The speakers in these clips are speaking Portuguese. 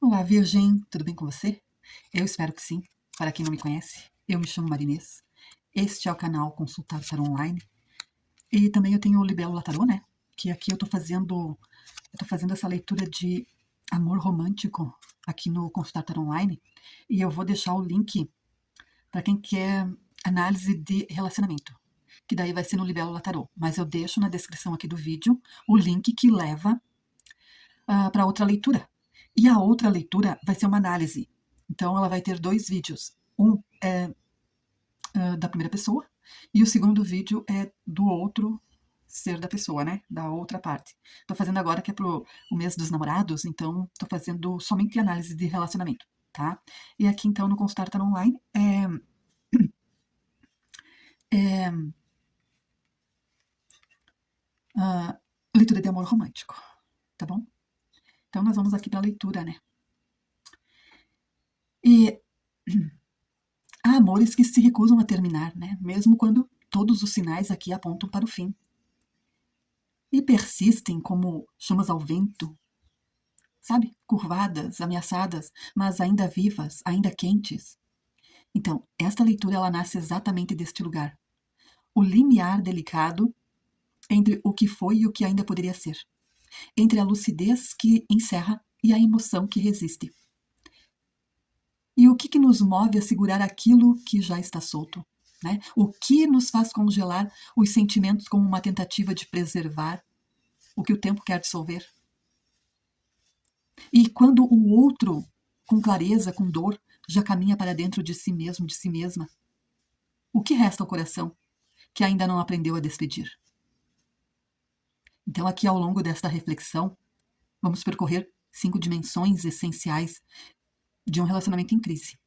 Olá, Virgem, tudo bem com você? Eu espero que sim. Para quem não me conhece, eu me chamo Marinês. Este é o canal Consultar Tarô Online. E também eu tenho o Libélula Tarô, né? Que aqui eu tô fazendo essa leitura de amor romântico aqui no Consultar Tarô Online. E eu vou deixar o link para quem quer análise de relacionamento, que daí vai ser no Libélula Tarô. Mas eu deixo na descrição aqui do vídeo o link que leva para outra leitura. E a outra leitura vai ser uma análise. Então, ela vai ter 2 vídeos. Um é da primeira pessoa e o segundo vídeo é do outro ser da pessoa, né? Da outra parte. Tô fazendo agora que é pro o mês dos namorados, então tô fazendo somente análise de relacionamento, tá? E aqui, então, no Consultar Tarot Online é leitura de amor romântico, tá bom? Então, nós vamos aqui pra leitura, né? E há amores que se recusam a terminar, né? Mesmo quando todos os sinais aqui apontam para o fim. E persistem como chamas ao vento, sabe? Curvadas, ameaçadas, mas ainda vivas, ainda quentes. Então, esta leitura ela nasce exatamente deste lugar. O limiar delicado entre o que foi e o que ainda poderia ser. Entre a lucidez que encerra e a emoção que resiste. E o que nos move a segurar aquilo que já está solto? Né? O que nos faz congelar os sentimentos como uma tentativa de preservar o que o tempo quer dissolver? E quando o outro, com clareza, com dor, já caminha para dentro de si mesmo, de si mesma, o que resta ao coração que ainda não aprendeu a despedir? Então, aqui ao longo desta reflexão, vamos percorrer 5 dimensões essenciais de um relacionamento em crise.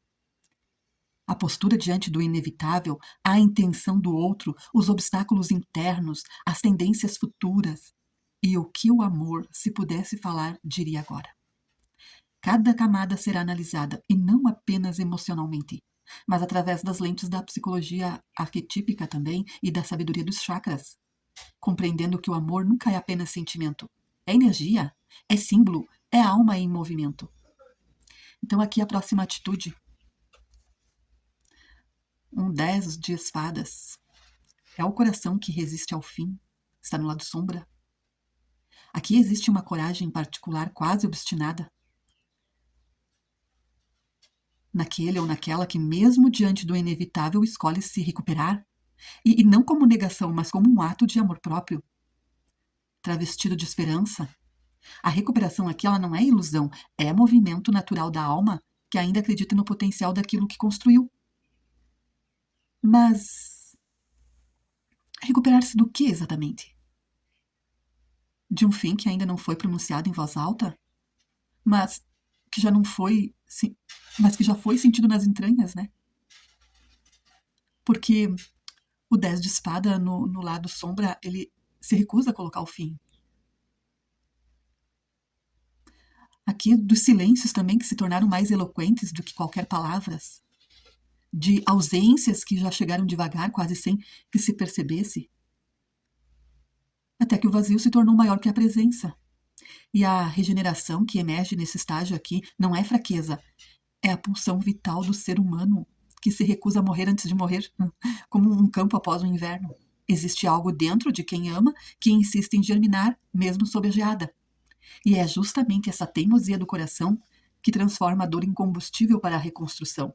A postura diante do inevitável, a intenção do outro, os obstáculos internos, as tendências futuras e o que o amor, se pudesse falar, diria agora. Cada camada será analisada, e não apenas emocionalmente, mas através das lentes da psicologia arquetípica também e da sabedoria dos chakras, compreendendo que o amor nunca é apenas sentimento, é energia, é símbolo, é alma em movimento. Então aqui a próxima atitude, um 10 de espadas, é o coração que resiste ao fim, está no lado sombra. Aqui existe uma coragem particular, quase obstinada, naquele ou naquela que, mesmo diante do inevitável, escolhe se recuperar, e não como negação, mas como um ato de amor próprio, travestido de esperança. A recuperação aqui ela não é ilusão, é movimento natural da alma que ainda acredita no potencial daquilo que construiu. Mas recuperar-se do que exatamente? De um fim que ainda não foi pronunciado em voz alta, mas que já não foi, mas que já foi sentido nas entranhas, né? Porque o 10 de espada no lado sombra, ele se recusa a colocar o fim. Aqui dos silêncios também que se tornaram mais eloquentes do que qualquer palavras. De ausências que já chegaram devagar, quase sem que se percebesse. Até que o vazio se tornou maior que a presença. E a regeneração que emerge nesse estágio aqui não é fraqueza, é a pulsão vital do ser humano que se recusa a morrer antes de morrer, como um campo após o inverno. Existe algo dentro de quem ama que insiste em germinar, mesmo sob a geada. E é justamente essa teimosia do coração que transforma a dor em combustível para a reconstrução.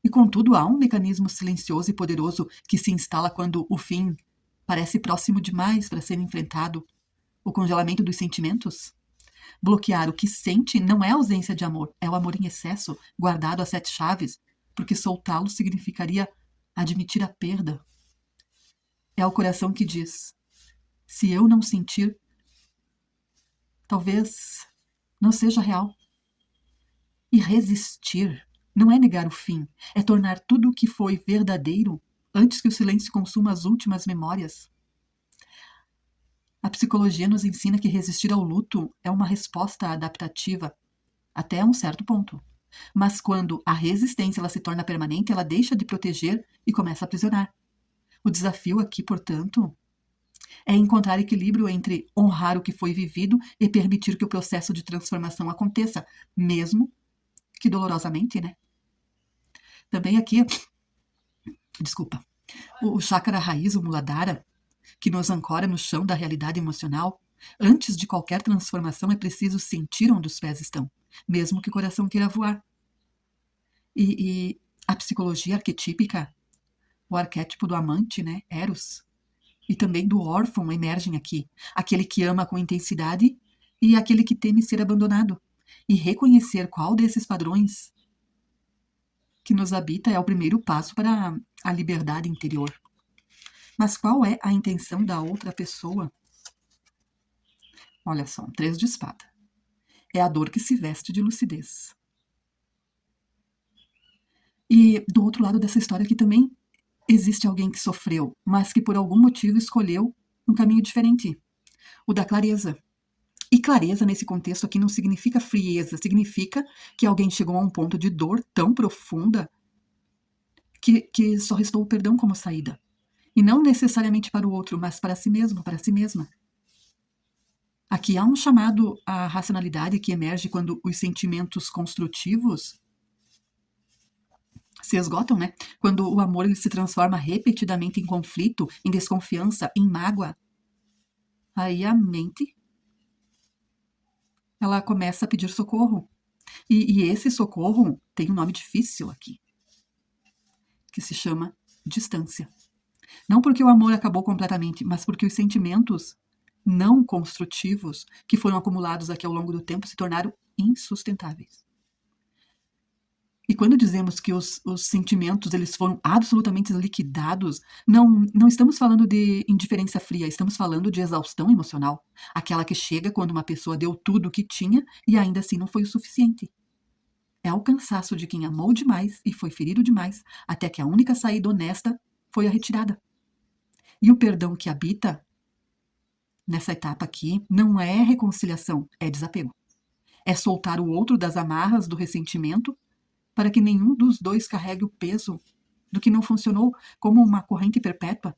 E contudo, há um mecanismo silencioso e poderoso que se instala quando o fim parece próximo demais para ser enfrentado. O congelamento dos sentimentos. Bloquear o que sente não é ausência de amor, é o amor em excesso, guardado a 7 chaves, porque soltá-lo significaria admitir a perda. É o coração que diz: se eu não sentir, talvez não seja real. E resistir não é negar o fim, é tornar tudo o que foi verdadeiro antes que o silêncio consuma as últimas memórias. A psicologia nos ensina que resistir ao luto é uma resposta adaptativa, até um certo ponto. Mas quando a resistência ela se torna permanente, ela deixa de proteger e começa a aprisionar. O desafio aqui, portanto, É encontrar equilíbrio entre honrar o que foi vivido e permitir que o processo de transformação aconteça, mesmo que dolorosamente, né? Também aqui, desculpa, o chakra raiz, o Muladhara, que nos ancora no chão da realidade emocional. Antes de qualquer transformação é preciso sentir onde os pés estão, mesmo que o coração queira voar. E a psicologia arquetípica, o arquétipo do amante, né, Eros, e também do órfão emergem aqui, aquele que ama com intensidade e aquele que teme ser abandonado. E reconhecer qual desses padrões que nos habita é o primeiro passo para a liberdade interior. Mas qual é a intenção da outra pessoa? Olha só, um 3 de espada. É a dor que se veste de lucidez. E do outro lado dessa história aqui também existe alguém que sofreu, mas que por algum motivo escolheu um caminho diferente, o da clareza. E clareza nesse contexto aqui não significa frieza, significa que alguém chegou a um ponto de dor tão profunda que só restou o perdão como saída. E não necessariamente para o outro, mas para si mesmo, para si mesma. Aqui há um chamado à racionalidade que emerge quando os sentimentos construtivos se esgotam, né? Quando o amor ele se transforma repetidamente em conflito, em desconfiança, em mágoa, aí a mente ela começa a pedir socorro. E esse socorro tem um nome difícil aqui, que se chama distância. Não porque o amor acabou completamente, mas porque os sentimentos não construtivos que foram acumulados aqui ao longo do tempo se tornaram insustentáveis. E quando dizemos que os sentimentos eles foram absolutamente liquidados, não estamos falando de indiferença fria, estamos falando de exaustão emocional. Aquela que chega quando uma pessoa deu tudo o que tinha e ainda assim não foi o suficiente. É o cansaço de quem amou demais e foi ferido demais, até que a única saída honesta foi a retirada. E o perdão que habita nessa etapa aqui não é reconciliação, é desapego. É soltar o outro das amarras do ressentimento para que nenhum dos dois carregue o peso do que não funcionou como uma corrente perpétua.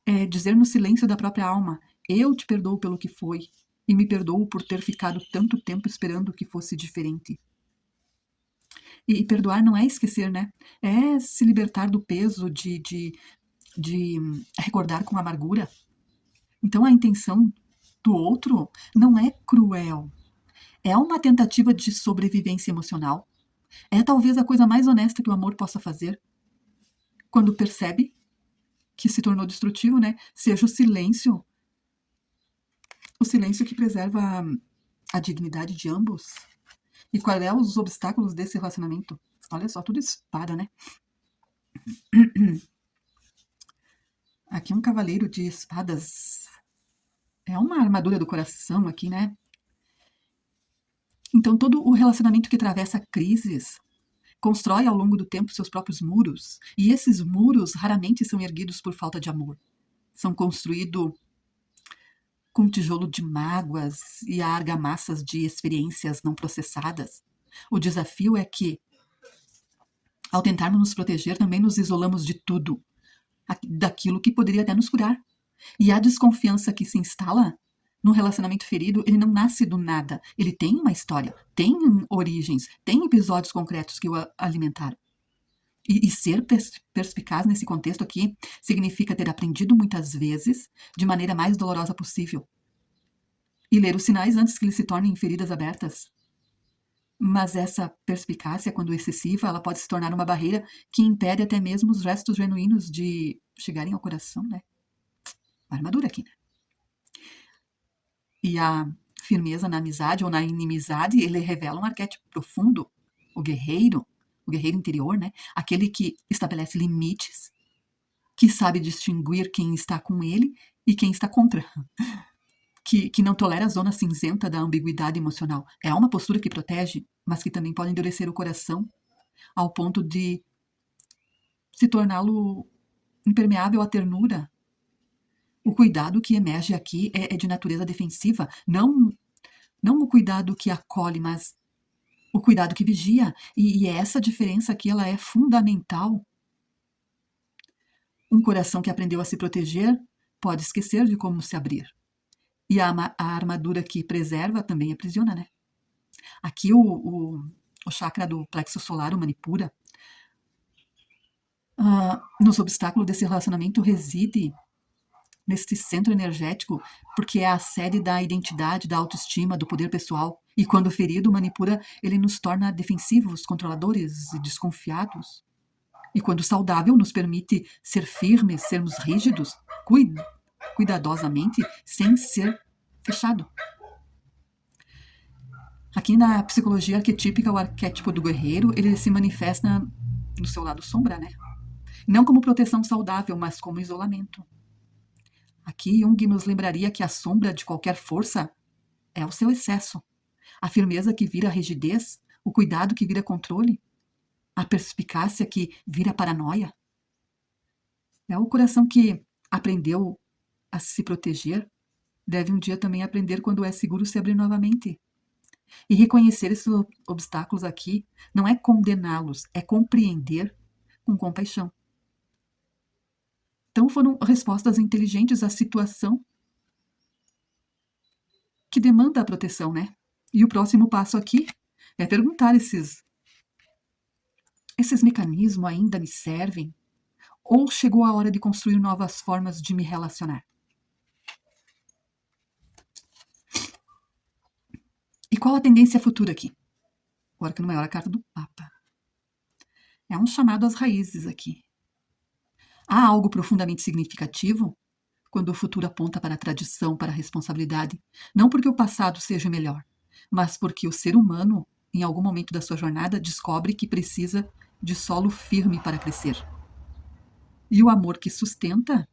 É dizer no silêncio da própria alma: eu te perdoo pelo que foi e me perdoo por ter ficado tanto tempo esperando que fosse diferente. E perdoar não é esquecer, né? É se libertar do peso de recordar com amargura. Então a intenção do outro não é cruel. É uma tentativa de sobrevivência emocional. É talvez a coisa mais honesta que o amor possa fazer. Quando percebe que se tornou destrutivo, né? Seja o silêncio que preserva a dignidade de ambos. E quais são os obstáculos desse relacionamento? Olha só, tudo espada, né? Aqui um cavaleiro de espadas. É uma armadura do coração aqui, né? Então todo o relacionamento que atravessa crises constrói ao longo do tempo seus próprios muros. E esses muros raramente são erguidos por falta de amor. São construídos com tijolo de mágoas e argamassas de experiências não processadas. O desafio é que, ao tentarmos nos proteger, também nos isolamos de tudo, daquilo que poderia até nos curar. E a desconfiança que se instala no relacionamento ferido, ele não nasce do nada. Ele tem uma história, tem origens, tem episódios concretos que o alimentaram. E ser perspicaz nesse contexto aqui significa ter aprendido muitas vezes de maneira mais dolorosa possível. E ler os sinais antes que eles se tornem feridas abertas. Mas essa perspicácia, quando excessiva, ela pode se tornar uma barreira que impede até mesmo os restos genuínos de chegarem ao coração, né? Uma armadura aqui, né? E a firmeza na amizade ou na inimizade, ele revela um arquétipo profundo, o guerreiro interior, né? Aquele que estabelece limites, que sabe distinguir quem está com ele e quem está contra, que não tolera a zona cinzenta da ambiguidade emocional. É uma postura que protege, mas que também pode endurecer o coração ao ponto de se torná-lo impermeável à ternura. O cuidado que emerge aqui é de natureza defensiva, não o cuidado que acolhe, mas o cuidado que vigia. E essa diferença aqui ela é fundamental. Um coração que aprendeu a se proteger pode esquecer de como se abrir. E a armadura que preserva também aprisiona, né? Aqui o chakra do plexo solar, o Manipura, nos obstáculos desse relacionamento reside nesse centro energético, porque é a sede da identidade, da autoestima, do poder pessoal. E quando ferido, o Manipura, ele nos torna defensivos, controladores e desconfiados. E quando saudável, nos permite ser firmes, sermos rígidos, cuidadosamente, sem ser fechado. Aqui na psicologia arquetípica, o arquétipo do guerreiro, ele se manifesta no seu lado sombra, né? Não como proteção saudável, mas como isolamento. Aqui Jung nos lembraria que a sombra de qualquer força é o seu excesso. A firmeza que vira rigidez, o cuidado que vira controle, a perspicácia que vira paranoia. É o coração que aprendeu a se proteger, deve um dia também aprender quando é seguro se abrir novamente. E reconhecer esses obstáculos aqui não é condená-los, é compreender com compaixão. Então foram respostas inteligentes à situação que demanda a proteção, né? E o próximo passo aqui é perguntar esses mecanismos ainda me servem? Ou chegou a hora de construir novas formas de me relacionar? E qual a tendência futura aqui? O arcano maior, a carta do Papa. É um chamado às raízes aqui. Há algo profundamente significativo quando o futuro aponta para a tradição, para a responsabilidade, não porque o passado seja melhor, mas porque o ser humano, em algum momento da sua jornada, descobre que precisa de solo firme para crescer. E o amor que sustenta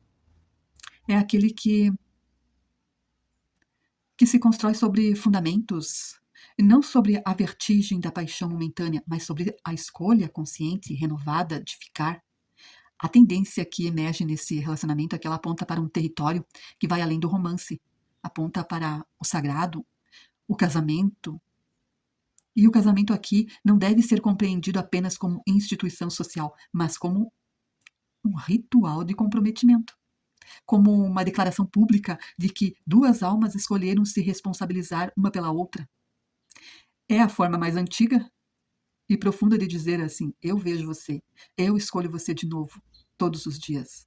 é aquele que se constrói sobre fundamentos, não sobre a vertigem da paixão momentânea, mas sobre a escolha consciente, renovada de ficar. A tendência que emerge nesse relacionamento é que ela aponta para um território que vai além do romance, aponta para o sagrado, o casamento. E o casamento aqui não deve ser compreendido apenas como instituição social, mas como um ritual de comprometimento, como uma declaração pública de que duas almas escolheram se responsabilizar uma pela outra. É a forma mais antiga e profunda de dizer assim: eu vejo você, eu escolho você de novo, todos os dias.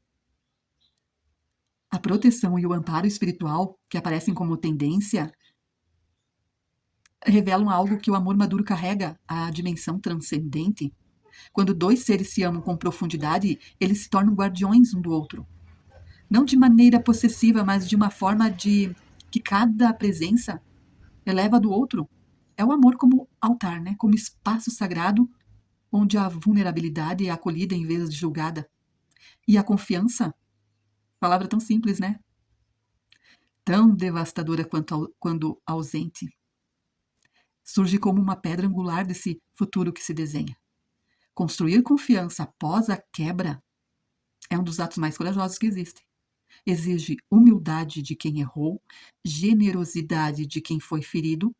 A proteção e o amparo espiritual, que aparecem como tendência, revelam algo que o amor maduro carrega, a dimensão transcendente. Quando dois seres se amam com profundidade, eles se tornam guardiões um do outro. Não de maneira possessiva, mas de uma forma de que cada presença eleva a do outro. É o amor como altar, né? Como espaço sagrado onde a vulnerabilidade é acolhida em vez de julgada. E a confiança, palavra tão simples, né? Tão devastadora quando ausente. Surge como uma pedra angular desse futuro que se desenha. Construir confiança após a quebra é um dos atos mais corajosos que existem. Exige humildade de quem errou, generosidade de quem foi ferido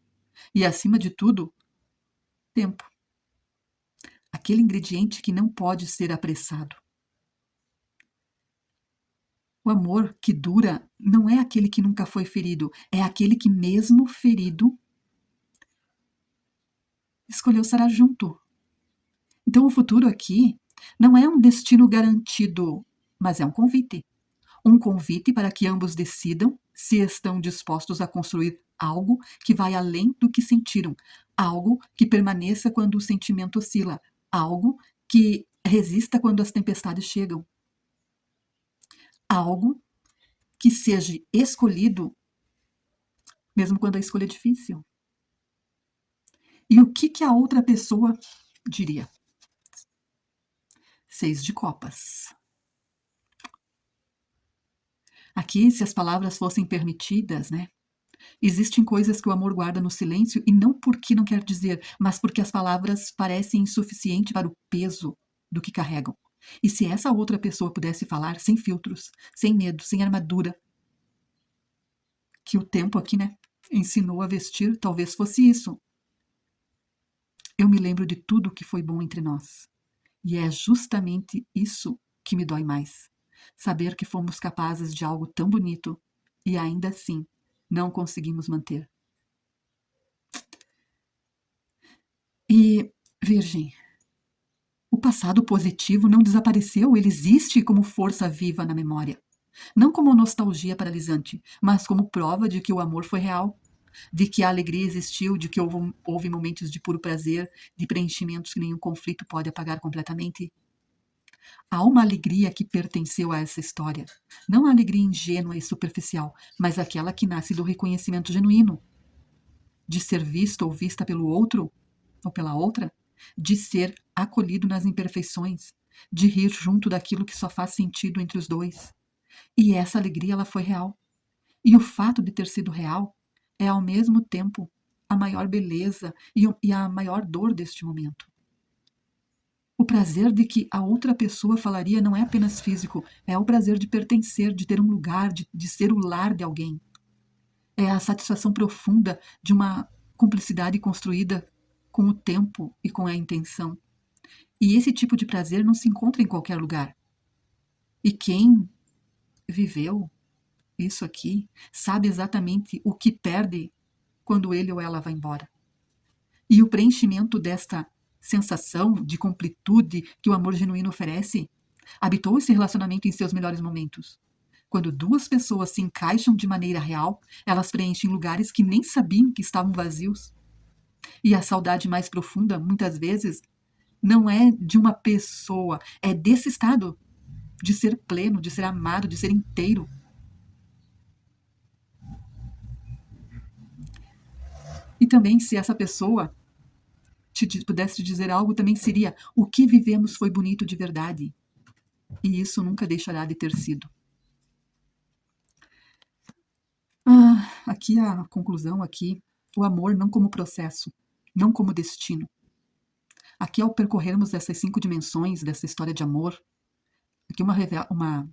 e, acima de tudo, tempo. Aquele ingrediente que não pode ser apressado. O amor que dura não é aquele que nunca foi ferido, é aquele que, mesmo ferido, escolheu estar junto. Então, o futuro aqui não é um destino garantido, mas é um convite. Um convite para que ambos decidam se estão dispostos a construir algo que vai além do que sentiram, algo que permaneça quando o sentimento oscila, algo que resista quando as tempestades chegam, algo que seja escolhido mesmo quando a escolha é difícil. E o que a outra pessoa diria? 6 de copas. Aqui, se as palavras fossem permitidas, né? Existem coisas que o amor guarda no silêncio e não porque não quer dizer, mas porque as palavras parecem insuficientes para o peso do que carregam. E se essa outra pessoa pudesse falar sem filtros, sem medo, sem armadura, que o tempo aqui, né, ensinou a vestir, talvez fosse isso. Eu me lembro de tudo que foi bom entre nós. E é justamente isso que me dói mais. Saber que fomos capazes de algo tão bonito e ainda assim não conseguimos manter. E, Virgem, o passado positivo não desapareceu, ele existe como força viva na memória. Não como nostalgia paralisante, mas como prova de que o amor foi real, de que a alegria existiu, de que houve momentos de puro prazer, de preenchimentos que nenhum conflito pode apagar completamente. Há uma alegria que pertenceu a essa história, não a alegria ingênua e superficial, mas aquela que nasce do reconhecimento genuíno, de ser visto ou vista pelo outro ou pela outra, de ser acolhido nas imperfeições, de rir junto daquilo que só faz sentido entre os dois. E essa alegria ela foi real. E o fato de ter sido real é ao mesmo tempo a maior beleza e a maior dor deste momento. O prazer de que a outra pessoa falaria não é apenas físico, é o prazer de pertencer, de ter um lugar, de ser o lar de alguém. É a satisfação profunda de uma cumplicidade construída com o tempo e com a intenção. E esse tipo de prazer não se encontra em qualquer lugar. E quem viveu isso aqui sabe exatamente o que perde quando ele ou ela vai embora. E o preenchimento desta sensação de completude que o amor genuíno oferece habitou esse relacionamento em seus melhores momentos. Quando duas pessoas se encaixam de maneira real, elas preenchem lugares que nem sabiam que estavam vazios. E a saudade mais profunda, muitas vezes, não é de uma pessoa, é desse estado de ser pleno, de ser amado, de ser inteiro. E também, se essa pessoa pudesse te dizer algo, também seria: o que vivemos foi bonito de verdade. E isso nunca deixará de ter sido. Aqui a conclusão, aqui, o amor não como processo, não como destino. Aqui, ao percorrermos essas 5 dimensões dessa história de amor, aqui uma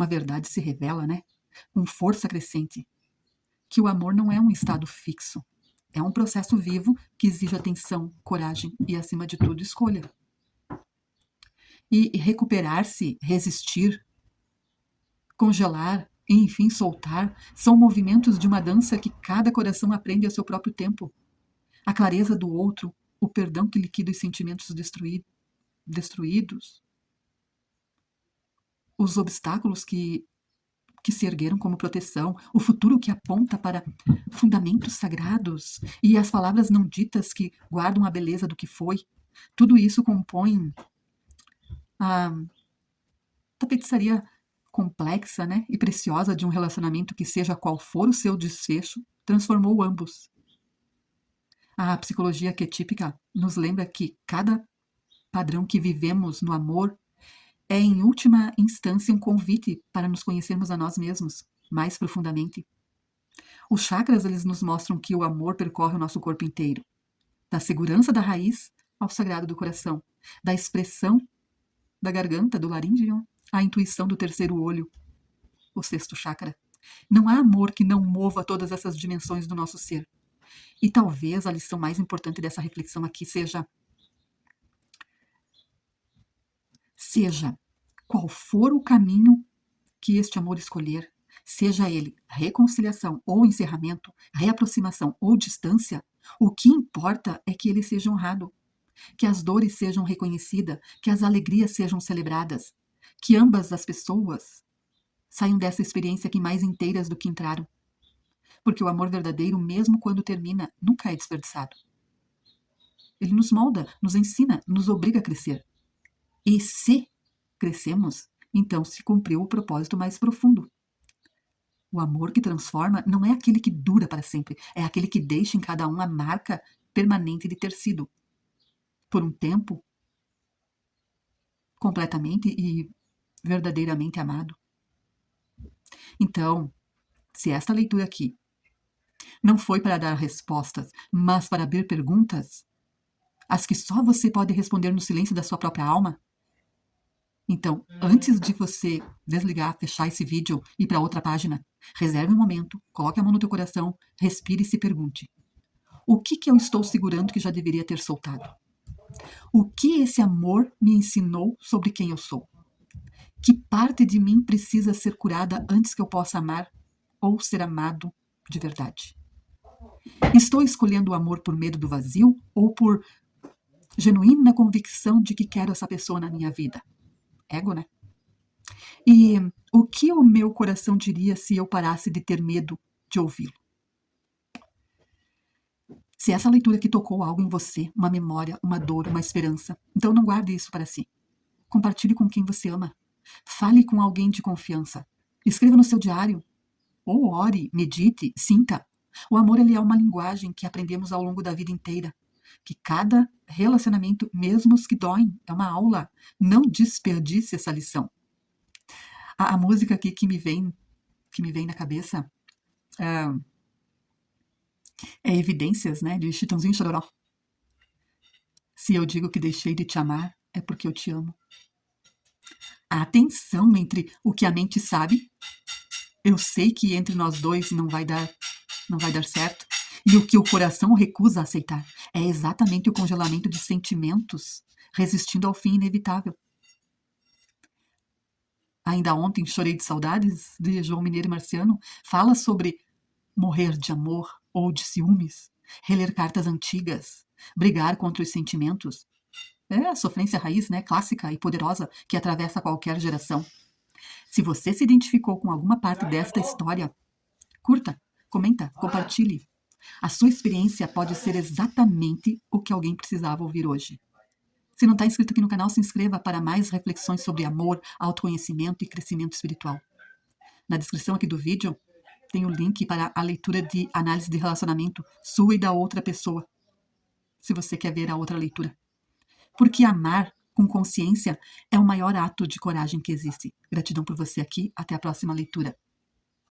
verdade se revela, né? Com força crescente, que o amor não é um estado fixo, é um processo vivo que exige atenção, coragem e, acima de tudo, escolha. E recuperar-se, resistir, congelar e, enfim, soltar, são movimentos de uma dança que cada coração aprende a seu próprio tempo. A clareza do outro, o perdão que liquida os sentimentos destruídos, os obstáculos que se ergueram como proteção, o futuro que aponta para fundamentos sagrados e as palavras não ditas que guardam a beleza do que foi. Tudo isso compõe a tapeçaria complexa, né, e preciosa de um relacionamento que, seja qual for o seu desfecho, transformou ambos. A psicologia arquetípica nos lembra que cada padrão que vivemos no amor é, em última instância, um convite para nos conhecermos a nós mesmos mais profundamente. Os chakras, eles nos mostram que o amor percorre o nosso corpo inteiro, da segurança da raiz ao sagrado do coração, da expressão da garganta, do laríngeo, à intuição do terceiro olho, o 6º chakra. Não há amor que não mova todas essas dimensões do nosso ser. E talvez a lição mais importante dessa reflexão aqui seja qual for o caminho que este amor escolher, seja ele reconciliação ou encerramento, reaproximação ou distância, o que importa é que ele seja honrado, que as dores sejam reconhecidas, que as alegrias sejam celebradas, que ambas as pessoas saiam dessa experiência aqui mais inteiras do que entraram. Porque o amor verdadeiro, mesmo quando termina, nunca é desperdiçado. Ele nos molda, nos ensina, nos obriga a crescer. E se crescemos, então se cumpriu o propósito mais profundo. O amor que transforma não é aquele que dura para sempre, é aquele que deixa em cada um a marca permanente de ter sido, por um tempo, completamente e verdadeiramente amado. Então, se esta leitura aqui não foi para dar respostas, mas para abrir perguntas, as que só você pode responder no silêncio da sua própria alma, então, antes de você desligar, fechar esse vídeo e ir para outra página, reserve um momento, coloque a mão no teu coração, respire e se pergunte: o que eu estou segurando que já deveria ter soltado? O que esse amor me ensinou sobre quem eu sou? Que parte de mim precisa ser curada antes que eu possa amar ou ser amado de verdade? Estou escolhendo o amor por medo do vazio ou por genuína convicção de que quero essa pessoa na minha vida? Ego, né? E o que o meu coração diria se eu parasse de ter medo de ouvi-lo? Se essa leitura aqui tocou algo em você, uma memória, uma dor, uma esperança, então não guarde isso para si. Compartilhe com quem você ama. Fale com alguém de confiança. Escreva no seu diário. Ou ore, medite, sinta. O amor, ele é uma linguagem que aprendemos ao longo da vida inteira. Que cada relacionamento, mesmo os que doem, é uma aula. Não desperdice essa lição. A música aqui que me vem na cabeça é Evidências, né, de Chitãozinho e Chororó. Se eu digo que deixei de te amar, é porque eu te amo. A tensão entre o que a mente sabe, eu sei que entre nós dois não vai dar certo, e o que o coração recusa aceitar, é exatamente o congelamento de sentimentos resistindo ao fim inevitável. Ainda ontem chorei de saudades, de João Mineiro e Marciano, fala sobre morrer de amor ou de ciúmes, reler cartas antigas, brigar contra os sentimentos. É a sofrência raiz, né, clássica e poderosa que atravessa qualquer geração. Se você se identificou com alguma parte desta história, curta, comenta, compartilhe. A sua experiência pode ser exatamente o que alguém precisava ouvir hoje. Se não está inscrito aqui no canal, se inscreva para mais reflexões sobre amor, autoconhecimento e crescimento espiritual. Na descrição aqui do vídeo tem o link para a leitura de análise de relacionamento sua e da outra pessoa, se você quer ver a outra leitura. Porque amar com consciência é o maior ato de coragem que existe. Gratidão por você aqui. Até a próxima leitura.